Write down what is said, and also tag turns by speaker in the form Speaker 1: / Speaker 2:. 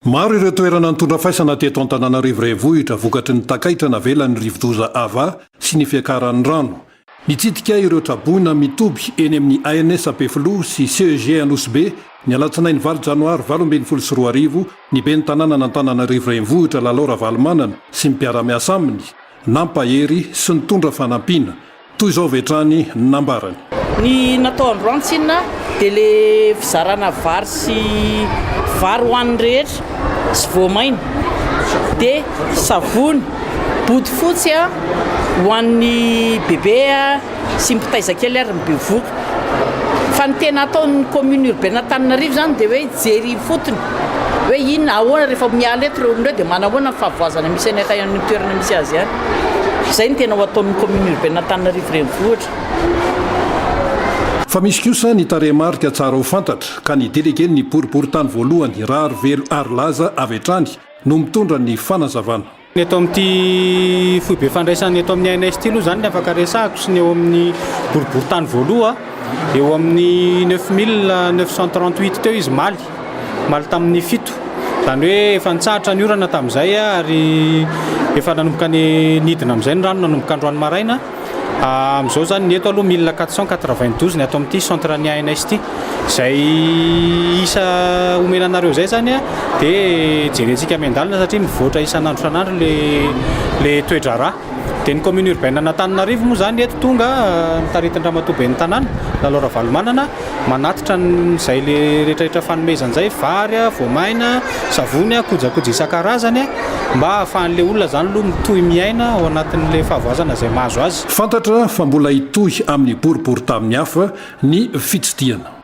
Speaker 1: Maro ireo toerana nitondra faisana teto Antananarivo renivohitra vokatry ny takaitra navelany rivodoza ava sy ny fiakaran'ny rano. Nitsidika ireo traboina mitoby eny amin'ny ANS Ampefiloha sy CEG Anosy-be ny alatsinainy 9 janoary 2024 ny ben'ny tanàna n'Antananarivo renivohitra Lalao Ravalomanana sy ny mpiara-miasa aminy nampahery sy nitondra fanampiana. Toy izao vetrany nambarany.
Speaker 2: Ny natao androany tsinona dia le fizarana vary sy vary hoan'ny rehetra sy voamaina dia savony body fotsy hoan'ny bebe sy mpitaizakely ary mibevoka. Fa ny tena ataon'ny commune urbaine Antananarivo zany dia hoe jery fotony hoe inona ahoana rehefa miala eto ireo olona dia manahoana ny fahavoazana misy any amin'ny toerana misy azy any. Izay ny tena ho ataon'ny commune urbaine Antananarivo renivohitra.
Speaker 1: Fa misy kosa ny tarehimarika tsara ho fantatra ka ny délégué ny boriboritany voalohany Raharivelo Arlaza avy hatrany no mitondra ny fanazavana.
Speaker 3: Eto amin'ity foibe fandraisany eto amin'ny ANS ity aloha zany ny afaka resahako sy ny eo amin'ny boriboritany voaloha eo amin'ny 9938 teo izy maly tamin'ny fito. Zany hoe efa nitsahatra ny orana tamin'izay ary efa nanomboka ny nidina amin'izay ny rano nanomboka androany maraina. Amin'izao zany ny eto aloha 1492 ny ato amin'ity centre ny ANS ity izay isa omenanareo zay zany dia jerentsika miandalina satria mivoatra isan'andro san'andro le toedrarà. Dia ny commune urbaine Antananarivo moa zany eto tonga nitaritany ramatoaben'ny tanàna Lalao Ravalomanana manatitra izay le rehetrarehetra fanomezana zay vary voamaina savony kojakoja isan-karazany mba ahafahan'le olona zany aloha mitohy miaina ao anatin'le fahavoazana izay mahazo azy.
Speaker 1: Fantatra fa mbola hitohy amin'ny boribory tamin'ny hafa ny fitsidiana.